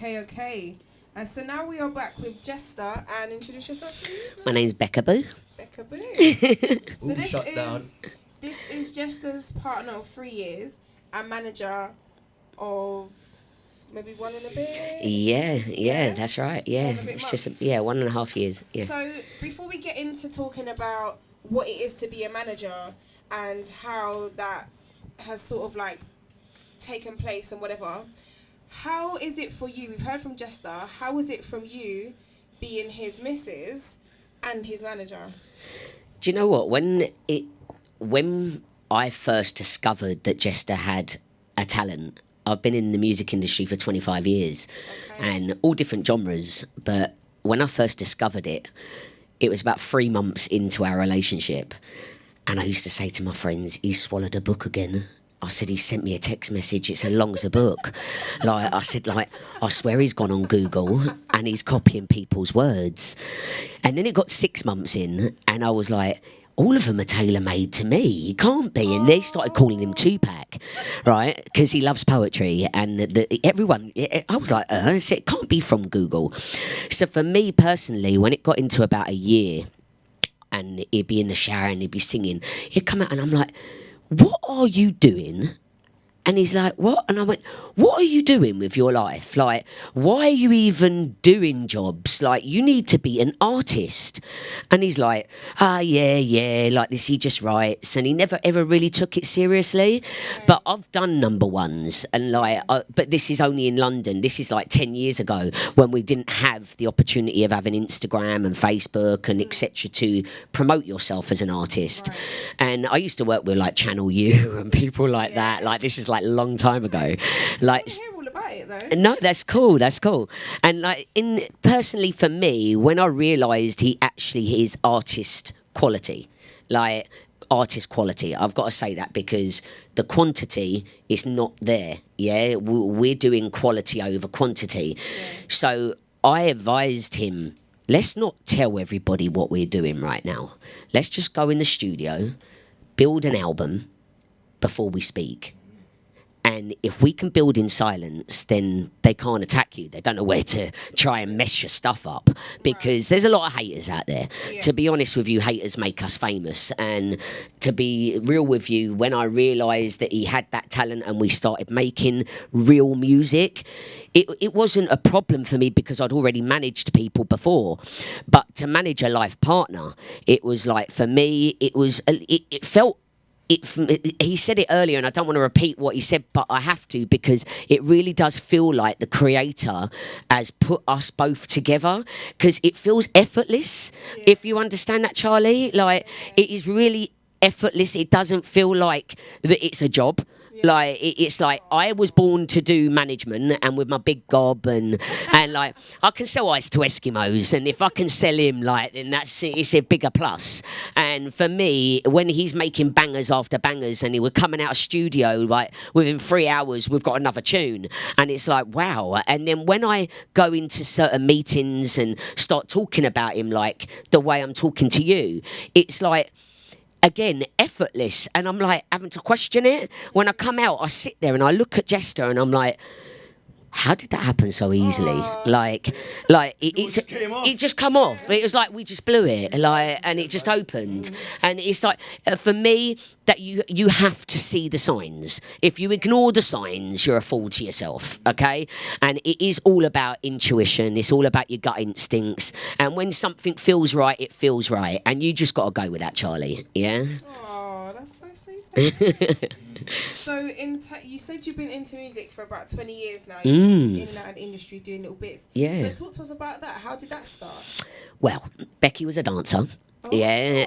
Okay. And so now we are back with Jester, and introduce yourself, please. My name's Becka Boo. Becka Boo. So Down. this is Jester's partner of 3 years and manager of maybe 1 and a bit. Yeah, that's right. Yeah, 1 and a bit it's just months. 1.5 years. Yeah. So before we get into talking about what it is to be a manager and how that has sort of like taken place and whatever, how is it for you? We've heard from Jester. How is it from you being his missus and his manager? Do you know what? When I first discovered that Jester had a talent, I've been in the music industry for 25 years, and all different genres. But when I first discovered it, it was about 3 months into our relationship, and I used to say to my friends, "He's swallowed a book again." I said, "He sent me a text message. It's as long as a book." I said, I swear he's gone on Google and he's copying people's words. And then it got 6 months in, and I was like, all of them are tailor-made to me. He can't be. And they started calling him Tupac, right? Because he loves poetry. And everyone, I was like, so it can't be from Google. So for me personally, when it got into about a year, and he'd be in the shower and he'd be singing, he'd come out and I'm like, "What are you doing?" And he's like, "What?" And I went, "What are you doing with your life? Like, why are you even doing jobs? Like, you need to be an artist." And he's like, yeah, like this, he just writes. And he never ever really took it seriously. But I've done number ones. And but this is only in London. This is like 10 years ago when we didn't have the opportunity of having Instagram and Facebook and etc. to promote yourself as an artist. Right. And I used to work with like Channel U and people like that. Like, this is like a long time ago. Like, I hear all about it though. no, that's cool. And like, personally for me, when I realised he actually is artist quality, I've got to say that, because the quantity is not there. Yeah, we're doing quality over quantity. So I advised him, let's not tell everybody what we're doing right now. Let's just go in the studio, build an album before we speak. And if we can build in silence, then they can't attack you. They don't know where to try and mess your stuff up, because there's a lot of haters out there. Yeah. To be honest with you, haters make us famous. And to be real with you, when I realised that he had that talent and we started making real music, it wasn't a problem for me because I'd already managed people before. But to manage a life partner, it was like, for me, it felt... he said it earlier, and I don't want to repeat what he said, but I have to, because it really does feel like the creator has put us both together, because it feels effortless. Yeah. If you understand that, Charlie, like, it is really effortless. It doesn't feel like that it's a job. Like, it's like I was born to do management, and with my big gob and like, I can sell ice to Eskimos, and if I can sell him, like, then it's a bigger plus. And for me, when he's making bangers after bangers, and he were coming out of studio, like, within 3 hours we've got another tune, and it's like, wow. And then when I go into certain meetings and start talking about him like the way I'm talking to you, it's like, again, effortless. And I'm like having to question it. When I come out, I sit there and I look at Jester and I'm like, how did that happen so easily? It just come off. It was like we just blew it, like, and it just opened. And it's like, for me, that you have to see the signs. If you ignore the signs, you're a fool to yourself, okay? And it is all about intuition. It's all about your gut instincts. And when something feels right, it feels right. And you just got to go with that, Charlie, yeah? Oh, that's so sweet. So, you said you've been into music for about 20 years now. In and out of the industry doing little bits. Yeah. So talk to us about that. How did that start? Well, Becky was a dancer. Hey.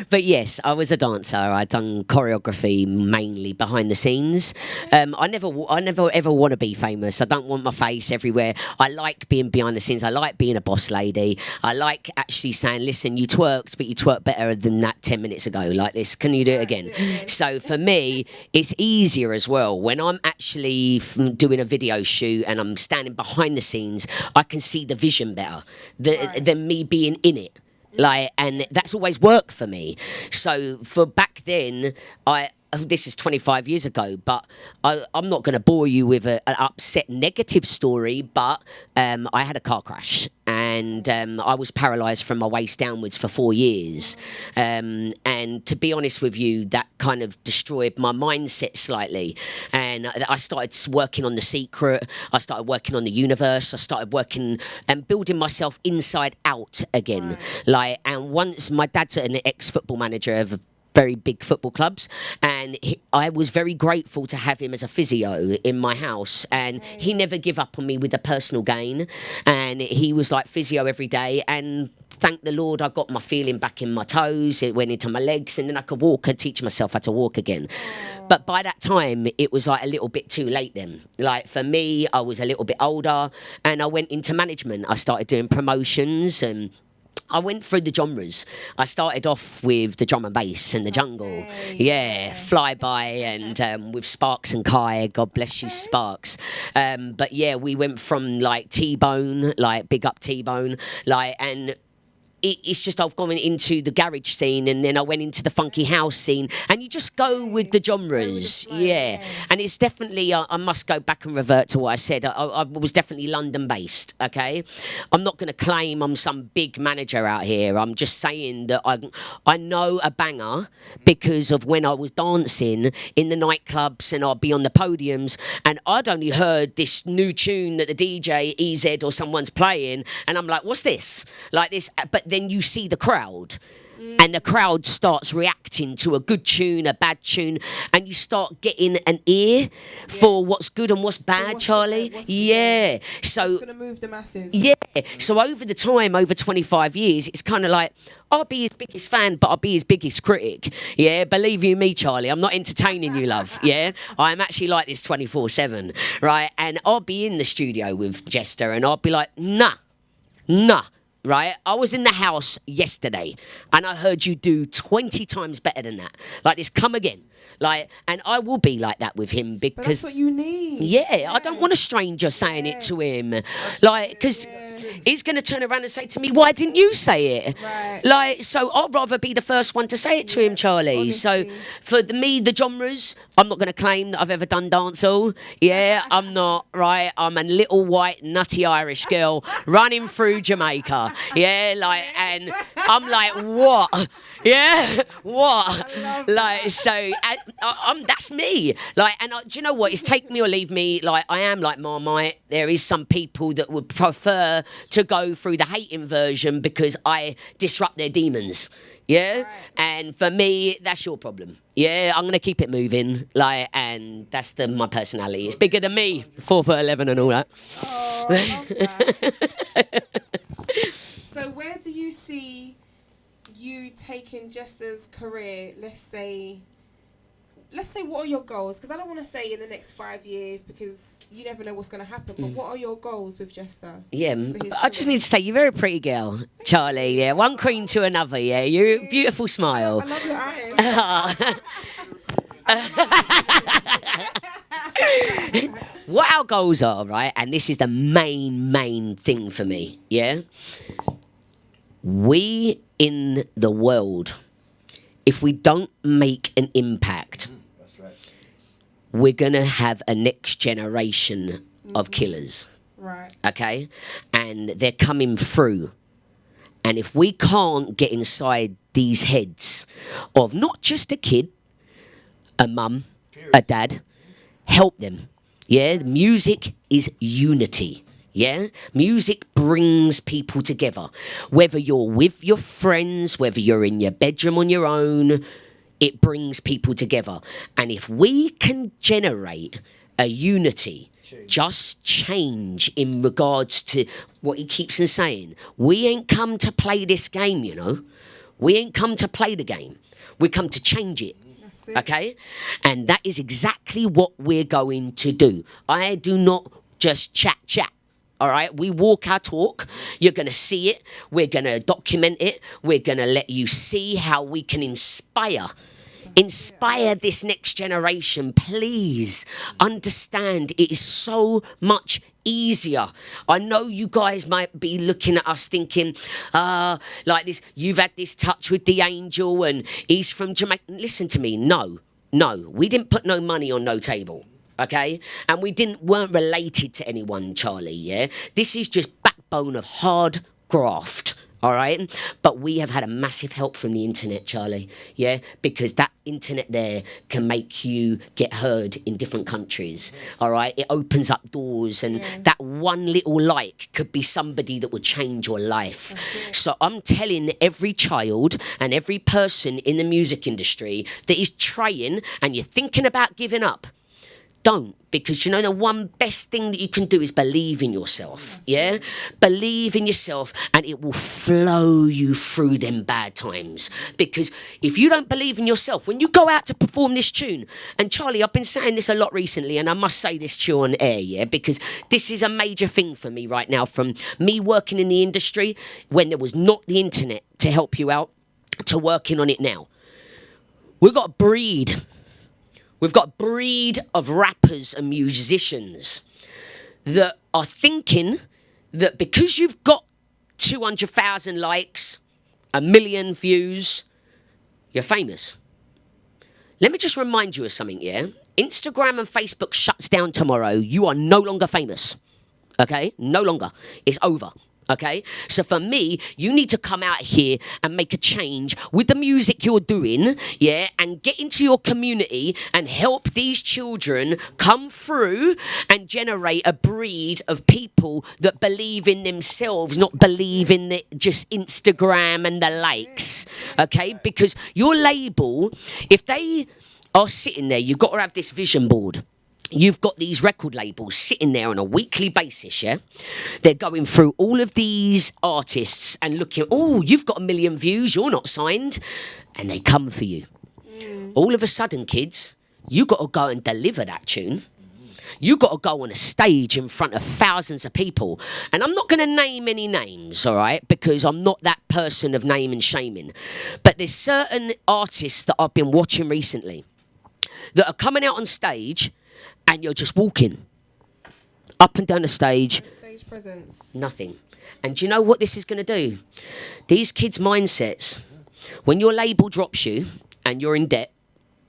But yes, I was a dancer. I'd done choreography mainly behind the scenes. I never ever want to be famous. I don't want my face everywhere. I like being behind the scenes. I like being a boss lady. I like actually saying, listen, you twerked, but you twerked better than that 10 minutes ago. Like this, can you do it again? So for me, it's easier as well. When I'm actually doing a video shoot and I'm standing behind the scenes, I can see the vision better than me being in it. Like, and that's always worked for me. So for back then, this is 25 years ago, but I'm not going to bore you with an upset negative story, but I had a car crash and I was paralysed from my waist downwards for 4 years. And to be honest with you, that kind of destroyed my mindset slightly. And I started working on The Secret. I started working on the universe. I started working and building myself inside out again. And once my dad's an ex-football manager of very big football clubs, and I was very grateful to have him as a physio in my house, and he never give up on me with a personal gain, and he was like physio every day, and thank the Lord I got my feeling back in my toes, it went into my legs, and then I could walk and teach myself how to walk again. But by that time it was like a little bit too late then. Like for me, I was a little bit older and I went into management. I started doing promotions and I went through the genres. I started off with the drum and bass and the jungle. Flyby and with Sparks and Kai. God bless you, Sparks. But yeah, we went from like T-Bone, like big up T-Bone, like, and it's just I've gone into the garage scene and then I went into the funky house scene, and you just go with the genres. And it's definitely I must go back and revert to what I said. I was definitely London based. Okay, I'm not going to claim I'm some big manager out here. I'm just saying that I know a banger because of when I was dancing in the nightclubs and I'd be on the podiums and I'd only heard this new tune that the DJ EZ or someone's playing and I'm like, what's this? Like this, but then you see the crowd and the crowd starts reacting to a good tune, a bad tune, and you start getting an ear for what's good and what's bad, Charlie. So it's gonna move the masses. So over the time, over 25 years, it's kind of like I'll be his biggest fan, but I'll be his biggest critic. Believe you me, Charlie, I'm not entertaining you, love. I'm actually like this 24/7, right? And I'll be in the studio with Jester and I'll be like, nah. Right, I was in the house yesterday and I heard you do 20 times better than that. Like this, come again. Like, and I will be like that with him because but that's what you need. I don't want a stranger saying it to him. Like, because he's going to turn around and say to me, why didn't you say it? Like, so I'd rather be the first one to say it to him, Charlie. Honestly. So for me, the genres, I'm not going to claim that I've ever done dancehall. I'm not, right? I'm a little white nutty Irish girl running through Jamaica. And I'm like, what? What? Like, so that's me. Like, and do you know what? It's take me or leave me. Like, I am like Marmite. There is some people that would prefer to go through the hating version because I disrupt their demons. And for me, that's your problem. I'm gonna keep it moving. Like, and that's my personality. It's bigger than me. 4'11" and all that. Oh, I love that. So where do you see you taking Jester's career? Let's say what are your goals? Because I don't want to say in the next 5 years because you never know what's going to happen. But what are your goals with Jester? I just need to say you're a very pretty girl, Charlie. One queen to another. You're a beautiful smile. I love your eyes. What our goals are, right? And this is the main thing for me. We in the world, if we don't make an impact, we're going to have a next generation of killers. Right. Okay? And they're coming through. And if we can't get inside these heads of not just a kid, a mum, a dad, help them. Music is unity. Music brings people together. Whether you're with your friends, whether you're in your bedroom on your own, it brings people together. And if we can generate a unity, just change in regards to what he keeps on saying. We ain't come to play this game, We ain't come to play the game. We come to change it. Okay? And that is exactly what we're going to do. I do not just chat. All right, we walk our talk. You're going to see it. We're going to document it. We're going to let you see how we can inspire this next generation. Please understand it is so much easier. I know you guys might be looking at us thinking, like this, you've had this touch with the angel and he's from Jamaica. Listen to me, no. No, we didn't put no money on no table. Okay, and weren't related to anyone, Charlie. Yeah, this is just backbone of hard graft. All right, but we have had a massive help from the internet, Charlie. Yeah, because that internet there can make you get heard in different countries. All right, it opens up doors, and that one little like could be somebody that would change your life. So I'm telling every child and every person in the music industry that is trying and you're thinking about giving up, don't, because you know the one best thing that you can do is believe in yourself. Yeah, believe in yourself, and it will flow you through them bad times. Because if you don't believe in yourself, when you go out to perform this tune, and Charlie, I've been saying this a lot recently, and I must say this to you on air, yeah, because this is a major thing for me right now. From me working in the industry when there was not the internet to help you out, to working on it now, we've got a breed. We've got a breed of rappers and musicians that are thinking that because you've got 200,000 likes, 1 million views, you're famous. Let me just remind you of something, yeah? Instagram and Facebook shuts down tomorrow. You are no longer famous, okay? No longer. It's over. Okay, so for me, you need to come out here and make a change with the music you're doing, yeah, and get into your community and help these children come through and generate a breed of people that believe in themselves, not believe in just Instagram and the likes, okay? Because your label, if they are sitting there, you've got to have this vision board. You've got these record labels sitting there on a weekly basis, yeah? They're going through all of these artists and looking, oh, you've got 1 million views, you're not signed. And they come for you. All of a sudden, kids, you got to go and deliver that tune. You got to go on a stage in front of thousands of people. And I'm not going to name any names, all right? Because I'm not that person of name and shaming. But there's certain artists that I've been watching recently that are coming out on stage and you're just walking up and down the stage. Stage presence. Nothing. And do you know what this is going to do? These kids' mindsets, when your label drops you and you're in debt,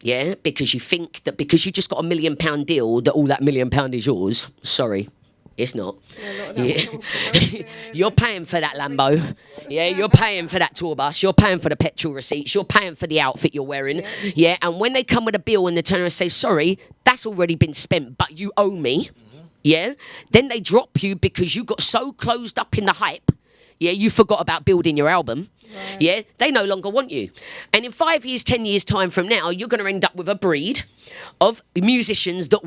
yeah, because you think that because you just got a £1 million deal that all that £1 million is yours. Sorry, it's not. You're paying for that Lambo. Yeah, you're paying for that tour bus. You're paying for the petrol receipts. You're paying for the outfit you're wearing. Yeah, and when they come with a bill and they turn around and say, sorry, that's already been spent, but you owe me. Yeah, then they drop you because you got so closed up in the hype. Yeah, you forgot about building your album. Right. Yeah, they no longer want you. And in 5 years, 10 years time from now, you're going to end up with a breed of musicians that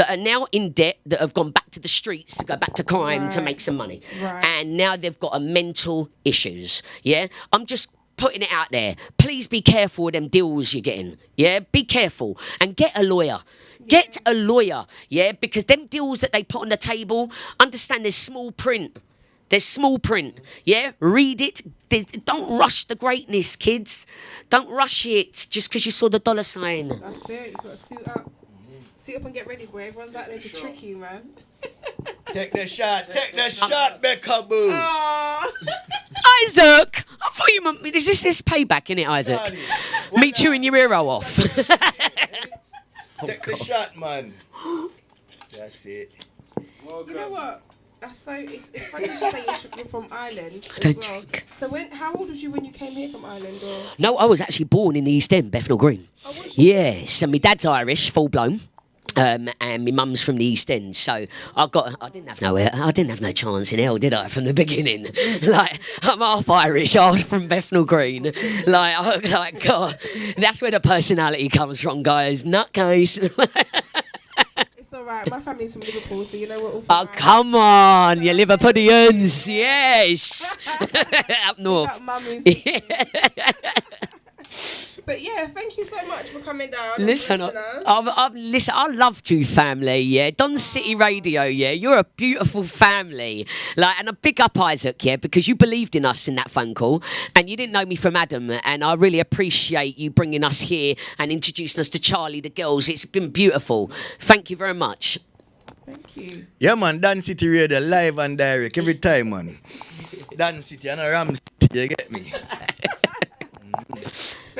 are now in debt, that have gone back to the streets to go back to crime to make some money. Right. And now they've got a mental issues. Yeah, I'm just putting it out there. Please be careful with them deals you're getting. Yeah, be careful and get a lawyer. Get a lawyer, yeah, because them deals that they put on the table, understand there's small print. There's small print, yeah? Read it. Don't rush the greatness, kids. Don't rush it just because you saw the dollar sign. That's it. You've got to suit up. Suit up and get ready, boy. Everyone's out there to trick you, man. Take the shot, Becka Boo. Isaac, I thought you meant this is payback, innit, Isaac? Me chewing your ear off. Take the shot, man. That's it. You know what? It's funny to say you're from Ireland as well. So how old was you when you came here from Ireland? Or? No, I was actually born in the East End, Bethnal Green. Oh, was you? Yeah, so my dad's Irish, full blown. And my mum's from the East End, so I didn't have no chance in hell, did I, from the beginning? Like, I'm half Irish, half from Bethnal Green. Like, God, that's where the personality comes from, guys. Nutcase. It's all right. My family's from Liverpool, so you know what? Oh, come on, you Liverpudlians, yes. Up north. But yeah, thank you so much for coming down. Listen, I loved you, family. Yeah, Don City Radio. Yeah, you're a beautiful family. Like, and I big up Isaac. Yeah, because you believed in us in that phone call, and you didn't know me from Adam. And I really appreciate you bringing us here and introducing us to Charlie, the girls. It's been beautiful. Thank you very much. Thank you. Yeah, man. Dan City Radio live and direct every time, man. Dan City and Ram City. You get me?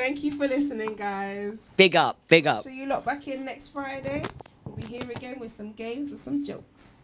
Thank you for listening, guys. Big up, big up. So you lot back in next Friday. We'll be here again with some games and some jokes.